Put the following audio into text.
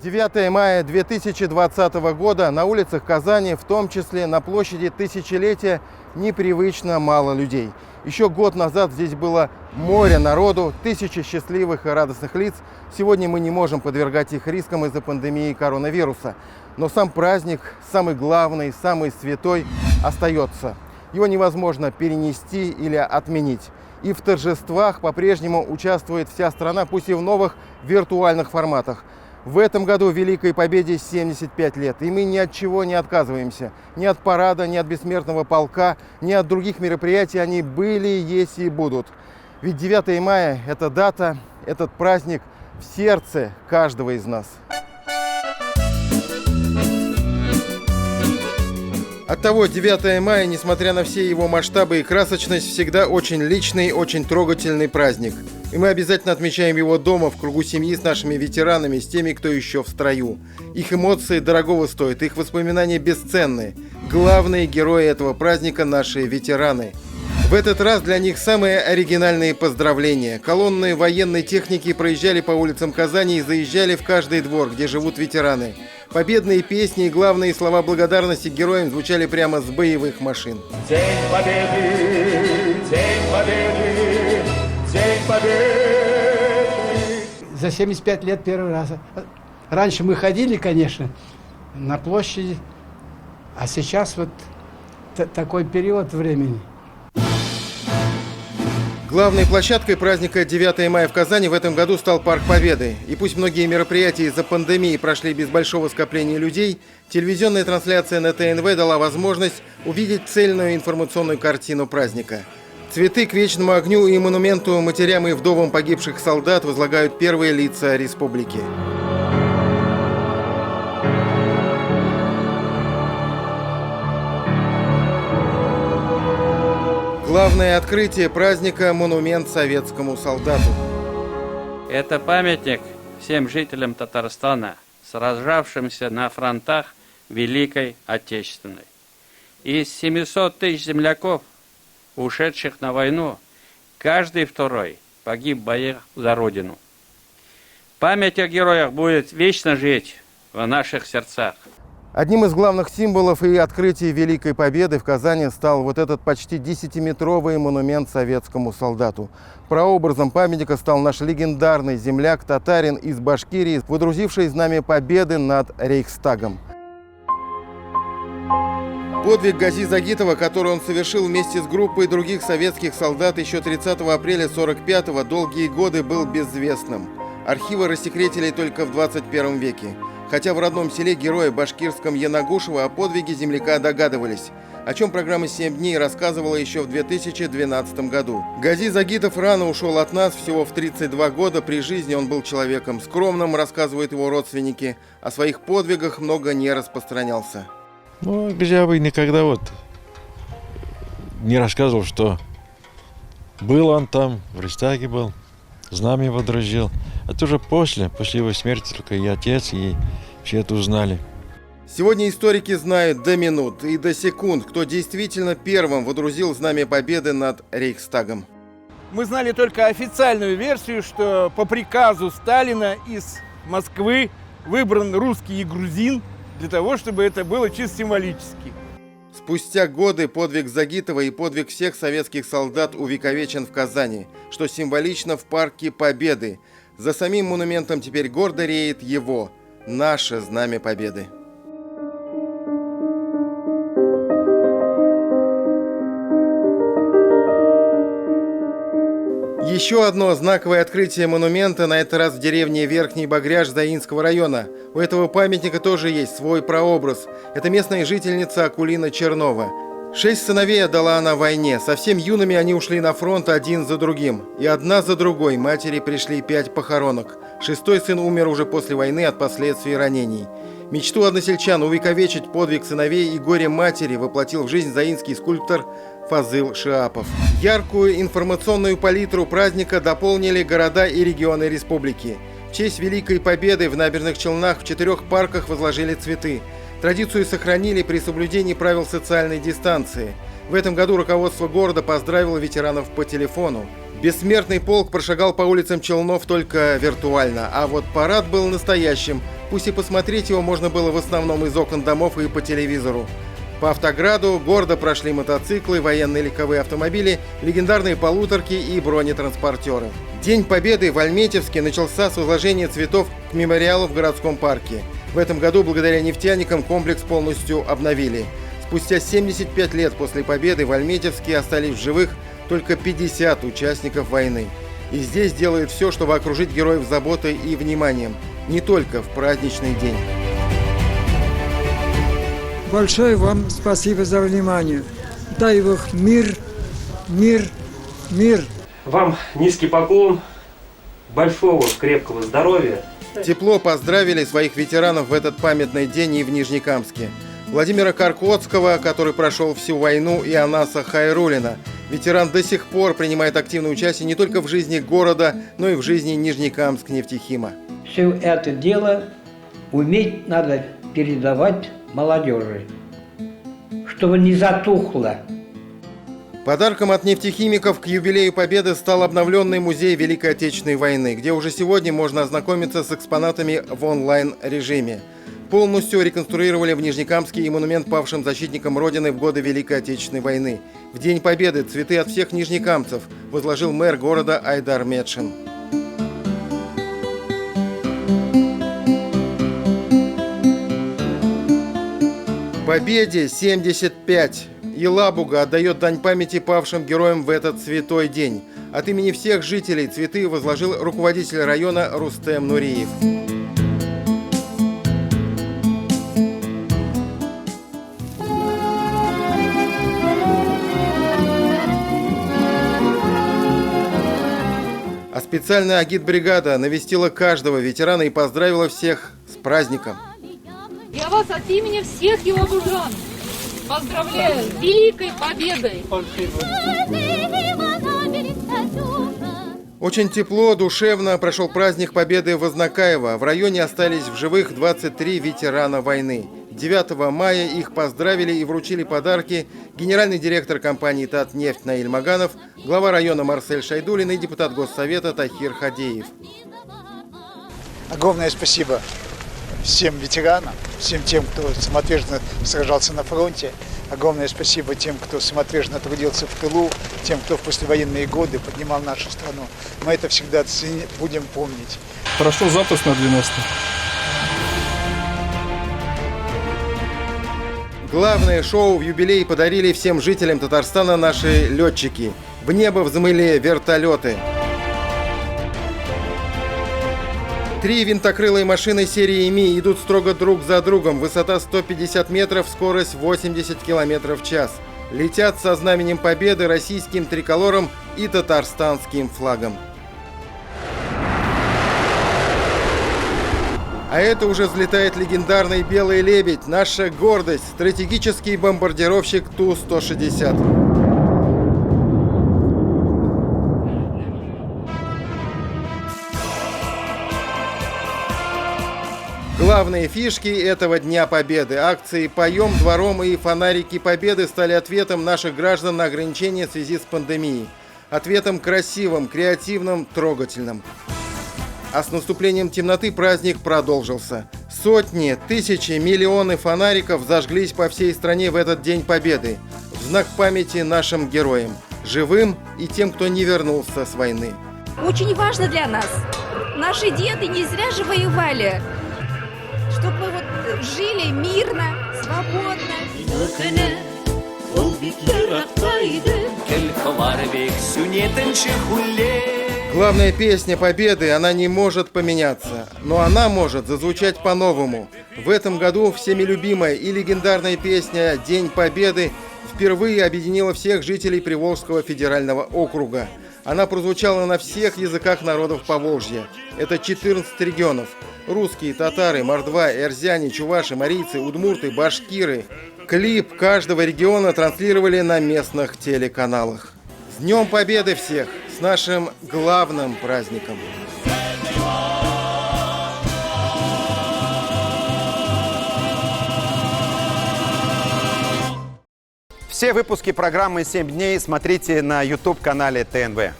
9 мая 2020 года на улицах Казани, в том числе на площади Тысячелетия, непривычно мало людей. Еще год назад здесь было море народу, тысячи счастливых и радостных лиц. Сегодня мы не можем подвергать их рискам из-за пандемии коронавируса. Но сам праздник, самый главный, самый святой, остается. Его невозможно перенести или отменить. И в торжествах по-прежнему участвует вся страна, пусть и в новых виртуальных форматах. В этом году Великой Победе 75 лет, и мы ни от чего не отказываемся. Ни от парада, ни от бессмертного полка, ни от других мероприятий. Они были, есть и будут. Ведь 9 мая – это дата, этот праздник в сердце каждого из нас. Оттого 9 мая, несмотря на все его масштабы и красочность, всегда очень личный, очень трогательный праздник. И мы обязательно отмечаем его дома, в кругу семьи, с нашими ветеранами, с теми, кто еще в строю. Их эмоции дорогого стоят, их воспоминания бесценны. Главные герои этого праздника – наши ветераны. В этот раз для них самые оригинальные поздравления. Колонны военной техники проезжали по улицам Казани и заезжали в каждый двор, где живут ветераны. Победные песни и главные слова благодарности героям звучали прямо с боевых машин. День Победы! День Победы! День Победы! За 75 лет первый раз. Раньше мы ходили, конечно, на площади, а сейчас вот такой период времени. Главной площадкой праздника 9 мая в Казани в этом году стал Парк Победы. И пусть многие мероприятия из-за пандемии прошли без большого скопления людей, телевизионная трансляция на ТНВ дала возможность увидеть цельную информационную картину праздника. Цветы к вечному огню и монументу матерям и вдовам погибших солдат возлагают первые лица республики. Главное открытие праздника – монумент советскому солдату. Это памятник всем жителям Татарстана, сражавшимся на фронтах Великой Отечественной. Из 700 тысяч земляков, ушедших на войну, каждый второй погиб в боях за Родину. Память о героях будет вечно жить в наших сердцах. Одним из главных символов и открытий Великой Победы в Казани стал вот этот почти 10-метровый монумент советскому солдату. Прообразом памятника стал наш легендарный земляк, татарин из Башкирии, водрузивший знамя победы над Рейхстагом. Подвиг Гази Загитова, который он совершил вместе с группой других советских солдат еще 30 апреля 1945-го, долгие годы был безвестным. Архивы рассекретили только в 21 веке. Хотя в родном селе героя башкирском Янагушева о подвиге земляка догадывались, о чем программа «7 дней» рассказывала еще в 2012 году. Гази Загитов рано ушел от нас, всего в 32 года. При жизни он был человеком скромным, рассказывают его родственники. О своих подвигах много не распространялся. Гази никогда не рассказывал, что был он там, в Рейхстаге был, знамя водрузил. Это уже после его смерти только и отец, и все это узнали. Сегодня историки знают до минут и до секунд, кто действительно первым водрузил знамя победы над Рейхстагом. Мы знали только официальную версию, что по приказу Сталина из Москвы выбран русский и грузин для того, чтобы это было чисто символически. Спустя годы подвиг Загитова и подвиг всех советских солдат увековечен в Казани, что символично в Парке Победы. За самим монументом теперь гордо реет его, наше знамя победы. Еще одно знаковое открытие монумента, на этот раз в деревне Верхний Багряж Заинского района. У этого памятника тоже есть свой прообраз. Это местная жительница Акулина Чернова. 6 сыновей отдала она войне. Совсем юными они ушли на фронт один за другим. И одна за другой матери пришли 5 похоронок. 6-й сын умер уже после войны от последствий ранений. Мечту односельчан увековечить подвиг сыновей и горе матери воплотил в жизнь заинский скульптор Фазыл Шиапов. Яркую информационную палитру праздника дополнили города и регионы республики. В честь Великой Победы в Набережных Челнах в 4 парках возложили цветы. Традицию сохранили при соблюдении правил социальной дистанции. В этом году руководство города поздравило ветеранов по телефону. Бессмертный полк прошагал по улицам Челнов только виртуально, а вот парад был настоящим, пусть и посмотреть его можно было в основном из окон домов и по телевизору. По Автограду гордо прошли мотоциклы, военные легковые автомобили, легендарные полуторки и бронетранспортеры. День Победы в Альметьевске начался с возложения цветов к мемориалу в городском парке. В этом году благодаря нефтяникам комплекс полностью обновили. Спустя 75 лет после победы в Альметьевске остались в живых только 50 участников войны. И здесь делают все, чтобы окружить героев заботой и вниманием, не только в праздничный день. Большое вам спасибо за внимание. Дай Бог мир, мир, мир. Вам низкий поклон, большого крепкого здоровья. Тепло поздравили своих ветеранов в этот памятный день и в Нижнекамске. Владимира Каркотского, который прошел всю войну, и Анаса Хайруллина. Ветеран до сих пор принимает активное участие не только в жизни города, но и в жизни Нижнекамск-нефтехима. Все это дело уметь надо передавать молодежи, чтобы не затухло. Подарком от нефтехимиков к юбилею Победы стал обновленный музей Великой Отечественной войны, где уже сегодня можно ознакомиться с экспонатами в онлайн-режиме. Полностью реконструировали в Нижнекамске и монумент павшим защитникам Родины в годы Великой Отечественной войны. В День Победы цветы от всех нижнекамцев возложил мэр города Айдар Метшин. Победе 75. Елабуга отдает дань памяти павшим героям в этот святой день. От имени всех жителей цветы возложил руководитель района Рустем Нуриев. А специальная агитбригада навестила каждого ветерана и поздравила всех с праздником. Я вас от имени всех елабужан поздравляю с Великой Победой! Очень тепло, душевно прошел праздник Победы в Ознакаево. В районе остались в живых 23 ветерана войны. 9 мая их поздравили и вручили подарки генеральный директор компании «Татнефть» Наиль Маганов, глава района Марсель Шайдуллин и депутат Госсовета Тахир Хадеев. Огромное спасибо всем ветеранам, всем тем, кто самоотверженно сражался на фронте. Огромное спасибо тем, кто самоотверженно трудился в тылу, тем, кто в послевоенные годы поднимал нашу страну. Мы это всегда будем помнить. Прошел запуск на 90. Главное шоу в юбилей подарили всем жителям Татарстана наши летчики. В небо взмыли вертолеты. 3 винтокрылые машины серии Ми идут строго друг за другом. Высота 150 метров, скорость 80 километров в час. Летят со знаменем Победы, российским триколором и татарстанским флагом. А это уже взлетает легендарный «Белый лебедь», наша гордость, стратегический бомбардировщик Ту-160. Главные фишки этого Дня Победы. Акции «Поем двором» и «Фонарики Победы» стали ответом наших граждан на ограничения в связи с пандемией. Ответом красивым, креативным, трогательным. А с наступлением темноты праздник продолжился. Сотни, тысячи, миллионы фонариков зажглись по всей стране в этот День Победы. В знак памяти нашим героям, живым и тем, кто не вернулся с войны. Очень важно для нас. Наши деды не зря же воевали. Чтобы мы вот жили мирно, свободно. Главная песня Победы, она не может поменяться, но она может зазвучать по-новому. В этом году всеми любимая и легендарная песня «День Победы» впервые объединила всех жителей Приволжского федерального округа. Она прозвучала на всех языках народов Поволжья. Это 14 регионов. Русские, татары, мордва, эрзяне, чуваши, марийцы, удмурты, башкиры. Клип каждого региона транслировали на местных телеканалах. С Днем Победы всех! С нашим главным праздником! Все выпуски программы «7 дней» смотрите на YouTube-канале ТНВ.